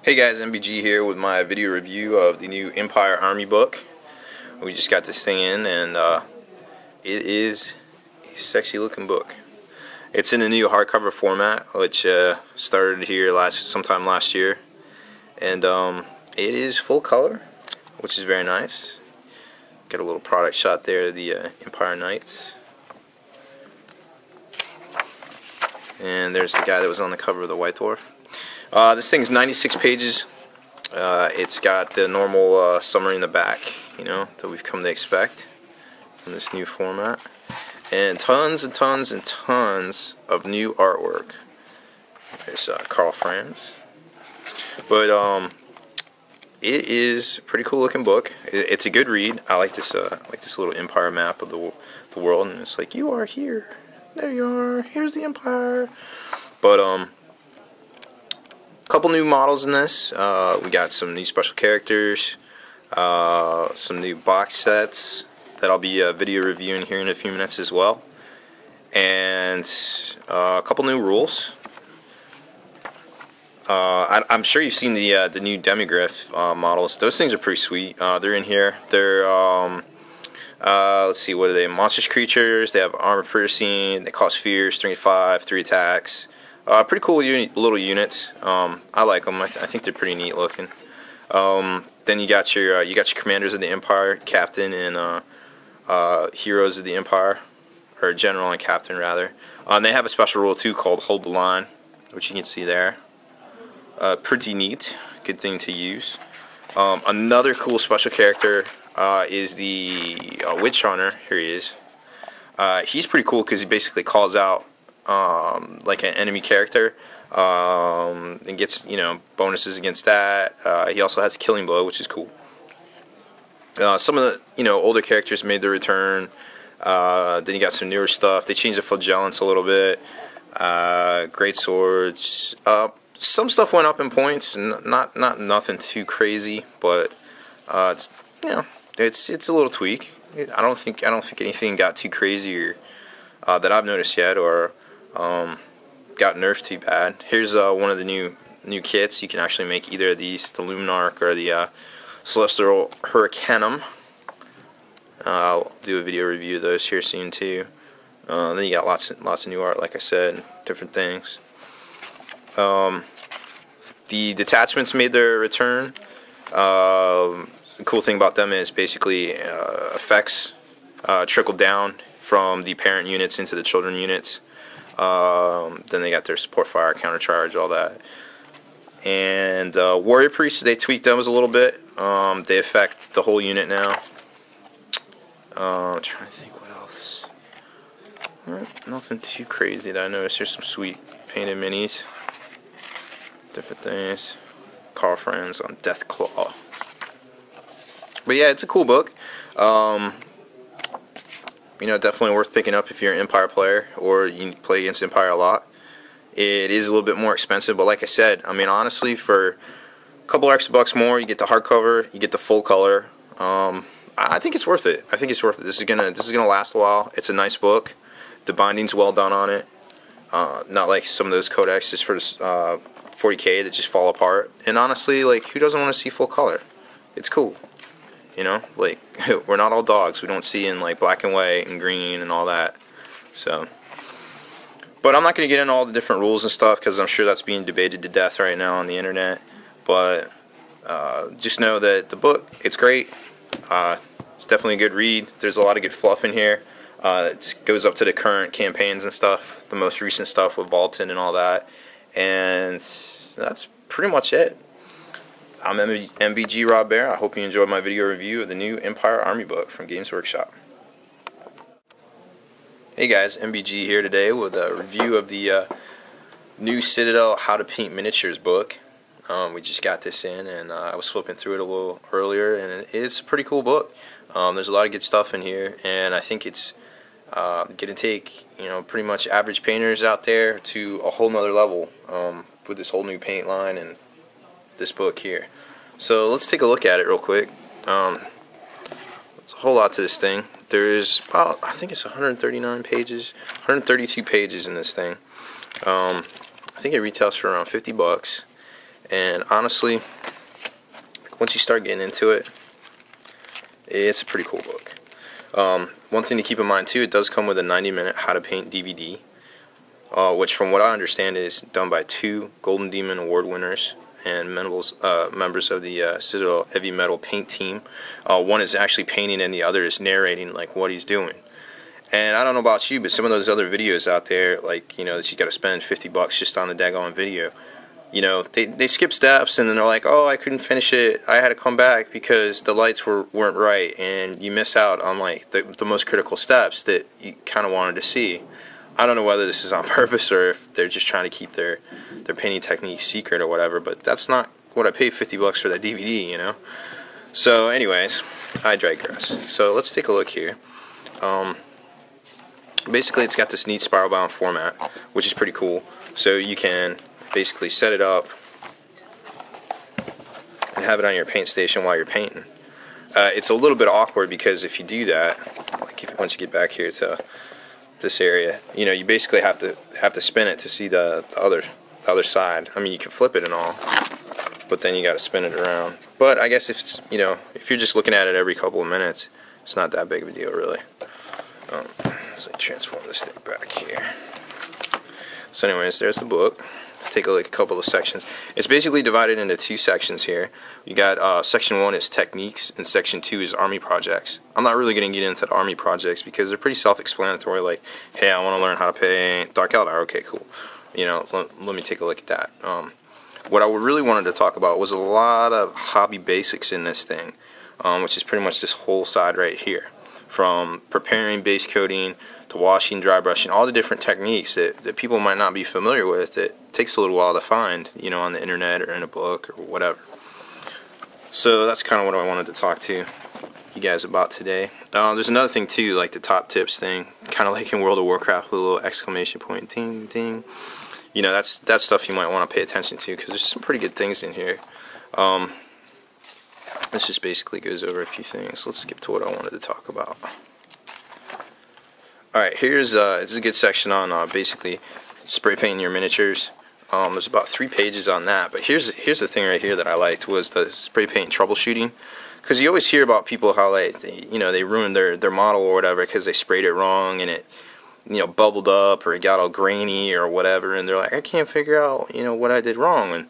Hey guys, MBG here with my video review of the new Empire Army book. We just got this thing in and it is a sexy looking book. It's in a new hardcover format which started here sometime last year, and it is full color, which is very nice. Got a little product shot there of the Empire Knights. And there's the guy that was on the cover of the White Dwarf. This thing's 96 pages. It's got the normal summary in the back, that we've come to expect from this new format. And tons and tons and tons of new artwork. There's Carl Franz. But it is a pretty cool looking book. It's a good read. I like this little Empire map of the world, and it's like, you are here. There you are. Here's the Empire. But couple new models in this. We got some new special characters, some new box sets that I'll be video reviewing here in a few minutes as well, and a couple new rules. I'm sure you've seen the new demigryph models. Those things are pretty sweet. They're in here. They're let's see, what are they? Monstrous creatures. They have armor piercing. They cost fears, 3/5, 3 attacks. Pretty cool little units. I like them. I think they're pretty neat looking. Then you got your commanders of the Empire, captain, and heroes of the Empire, or general and captain rather. They have a special rule too called Hold the Line, which you can see there. Pretty neat. Good thing to use. Another cool special character is the Witch Hunter. Here he is. He's pretty cool because he basically calls out like an enemy character, and gets bonuses against that. He also has Killing Blow, which is cool. Some of the older characters made their return. Then you got some newer stuff. They changed the flagellants a little bit. Great swords. Some stuff went up in points. Nothing too crazy, but it's it's a little tweak. I don't think anything got too crazy or that I've noticed yet, or got nerfed too bad. Here's one of the new kits. You can actually make either of these, the Luminarch or the Celestial Hurricanum. I'll do a video review of those here soon too. Then you got lots of new art, like I said, different things. The detachments made their return. The cool thing about them is basically effects trickle down from the parent units into the children units. Then they got their support fire, counter charge, all that. And warrior priests, they tweaked those a little bit. They affect the whole unit now. I'm trying to think what else. Nothing too crazy that I noticed. Here's some sweet painted minis, different things. Carl Franz on Deathclaw. But yeah, it's a cool book. Definitely worth picking up if you're an Empire player or you play against Empire a lot. It is a little bit more expensive, but like I said, honestly, for a couple extra bucks more, you get the hardcover, you get the full color. I think it's worth it. This is gonna last a while. It's a nice book. The binding's well done on it. Not like some of those codexes for 40K that just fall apart. And honestly, like, who doesn't want to see full color? It's cool. Like, we're not all dogs. We don't see in like black and white and green and all that. So, but I'm not going to get into all the different rules and stuff because I'm sure that's being debated to death right now on the internet. But just know that the book, it's great. It's definitely a good read. There's a lot of good fluff in here. It goes up to the current campaigns and stuff, the most recent stuff with Vaulton and all that. And that's pretty much it. I'm MBG Rob Bear. I hope you enjoyed my video review of the new Empire Army book from Games Workshop. Hey guys, MBG here today with a review of the new Citadel How to Paint Miniatures book. We just got this in, and I was flipping through it a little earlier, and it's a pretty cool book. There's a lot of good stuff in here, and I think it's going to take pretty much average painters out there to a whole nother level with this whole new paint line and this book here. So let's take a look at it real quick. There's a whole lot to this thing. There's about, I think it's 139 pages, 132 pages in this thing. I think it retails for around $50, and honestly, once you start getting into it, it's a pretty cool book. One thing to keep in mind too, it does come with a 90-minute how to paint DVD, which from what I understand is done by 2 Golden Demon Award winners and members of the Citadel heavy metal paint team. One is actually painting and the other is narrating like what he's doing. And I don't know about you, but some of those other videos out there, like, you know, that you got to spend $50 just on the daggone video, you know, they skip steps and then they're like, oh, I couldn't finish it, I had to come back because the lights weren't right, and you miss out on like the most critical steps that you kind of wanted to see. I don't know whether this is on purpose or if they're just trying to keep their painting technique secret or whatever, but that's not what I paid $50 for that DVD, you know. So anyways, I digress. So let's take a look here. Basically, it's got this neat spiral bound format, which is pretty cool. So you can basically set it up and have it on your paint station while you're painting. It's a little bit awkward because if you do that, like once you get back here to this area, you know, you basically have to spin it to see the other side. I mean, you can flip it and all, but then you got to spin it around. But I guess if it's, you know, if you're just looking at it every couple of minutes, it's not that big of a deal, really. So I transform this thing back here. So anyways, there's the book. Let's take a look at a couple of sections. It's basically divided into 2 sections here. You got section 1 is techniques and section 2 is army projects. I'm not really going to get into the army projects because they're pretty self-explanatory, like, hey, I want to learn how to paint Dark Eldar. Okay, cool. You know, let me take a look at that. What I really wanted to talk about was a lot of hobby basics in this thing, which is pretty much this whole side right here. From preparing base coating to washing, dry brushing, all the different techniques that people might not be familiar with, that takes a little while to find, you know, on the internet or in a book or whatever. So that's kind of what I wanted to talk to you guys about today. There's another thing too, like the top tips thing, kind of like in World of Warcraft with a little exclamation point, ding, ding. You know, that's stuff you might want to pay attention to because there's some pretty good things in here. This just basically goes over a few things. Let's skip to what I wanted to talk about. Alright, this is a good section on basically spray painting your miniatures. There's about 3 pages on that, but here's the thing right here that I liked was the spray paint troubleshooting. Because you always hear about people how they ruined their model or whatever because they sprayed it wrong and it, you know, bubbled up or it got all grainy or whatever, and they're like, I can't figure out, you know, what I did wrong. And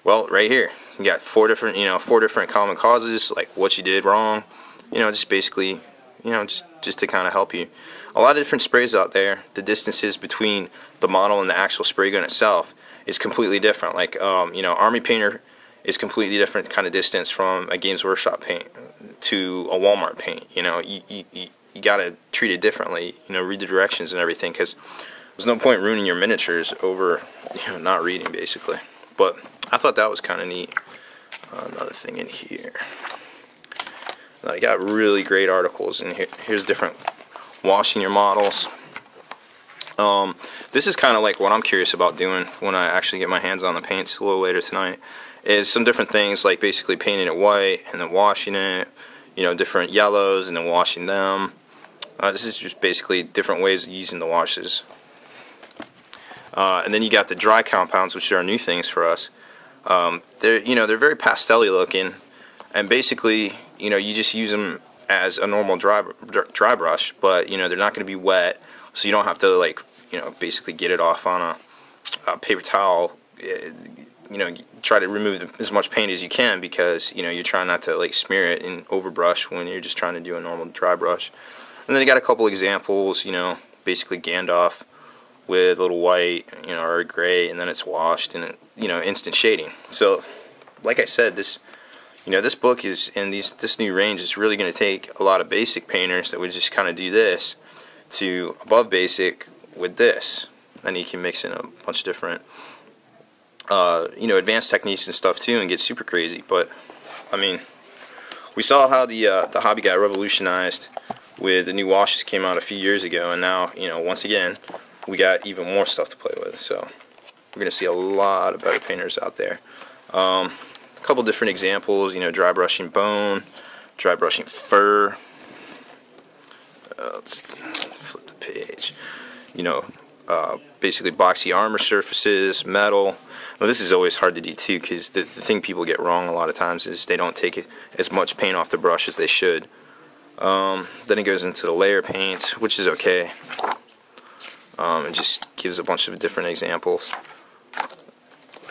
well, right here, you got 4 different common causes, like what you did wrong, you know, just basically, you know, just to kind of help you. A lot of different sprays out there, the distances between the model and the actual spray gun itself is completely different. Like, you know, Army Painter is completely different kind of distance from a Games Workshop paint to a Walmart paint. You know, you got to treat it differently, you know, read the directions and everything, because there's no point ruining your miniatures over, you know, not reading, basically. But I thought that was kind of neat. Another thing in here. I got really great articles in here. Here's different washing your models. This is kind of like what I'm curious about doing when I actually get my hands on the paints a little later tonight. Is some different things like basically painting it white and then washing it. You know, different yellows and then washing them. This is just basically different ways of using the washes. And then you got the dry compounds, which are new things for us. They're very pastel-y looking, and basically, you know, you just use them as a normal dry brush, but you know they're not going to be wet, so you don't have to, like, you know, basically get it off on a paper towel. You know, try to remove as much paint as you can because, you know, you're trying not to like smear it and overbrush when you're just trying to do a normal dry brush. And then you got a couple examples, you know, basically Gandalf with a little white, you know, or gray, and then it's washed and it, you know, instant shading. So, like I said, this book is in this new range is really going to take a lot of basic painters that would just kind of do this to above basic with this. Then you can mix in a bunch of different, you know, advanced techniques and stuff too, and get super crazy. But I mean, we saw how the hobby got revolutionized with the new washes came out a few years ago, and now, you know, once again, we got even more stuff to play with. So we're going to see a lot of better painters out there. A couple different examples, you know, dry brushing bone, dry brushing fur. Let's flip the page. You know, basically boxy armor surfaces, metal. Well, this is always hard to do too, because the thing people get wrong a lot of times is they don't take as much paint off the brush as they should. Then it goes into the layer paint, which is okay. It just gives a bunch of different examples.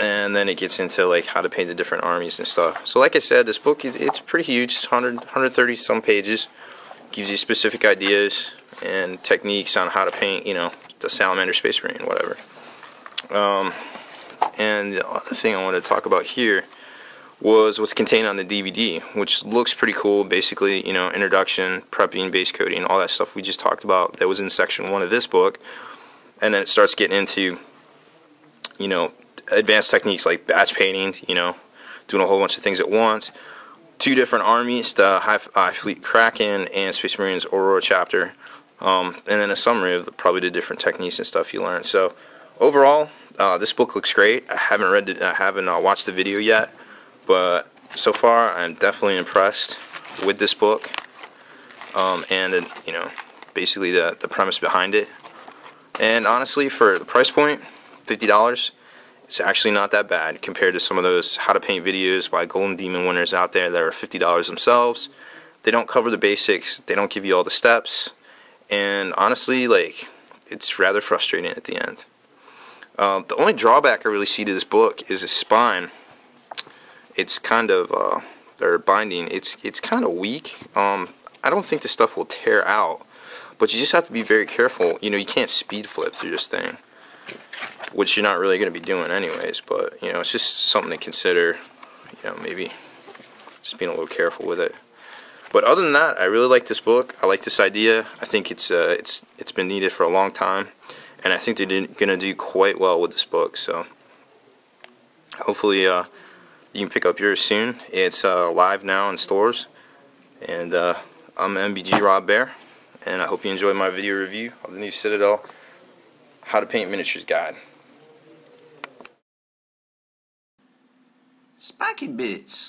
And then it gets into like how to paint the different armies and stuff. So like I said, this book, it's pretty huge. It's 130 some pages. Gives you specific ideas and techniques on how to paint, you know, the Salamander, Space Marine, whatever. And the other thing I wanted to talk about here was what's contained on the DVD, which looks pretty cool. Basically, you know, introduction, prepping, base coating, all that stuff we just talked about that was in section 1 of this book. And then it starts getting into, you know, advanced techniques like batch painting, you know, doing a whole bunch of things at once. 2 different armies, the High Fleet Kraken and Space Marines Aurora chapter, and then a summary of probably the different techniques and stuff you learn. So overall, this book looks great. I haven't read it, I haven't watched the video yet, but so far I'm definitely impressed with this book, and you know, basically the premise behind it. And honestly, for the price point, $50. It's actually not that bad compared to some of those how to paint videos by Golden Demon winners out there that are $50 themselves. They don't cover the basics, they don't give you all the steps, and honestly, like, it's rather frustrating at the end. The only drawback I really see to this book is the spine. It's kind of, their binding, it's kind of weak. I don't think this stuff will tear out, but you just have to be very careful. You know, you can't speed flip through this thing, which you're not really going to be doing anyways, but, you know, it's just something to consider, you know, maybe just being a little careful with it. But other than that, I really like this book. I like this idea. I think it's been needed for a long time, and I think they're going to do quite well with this book, so hopefully you can pick up yours soon. It's live now in stores, and I'm MBG Rob Bear, and I hope you enjoyed my video review of the new Citadel How to Paint Miniatures Guide. Spikeybits.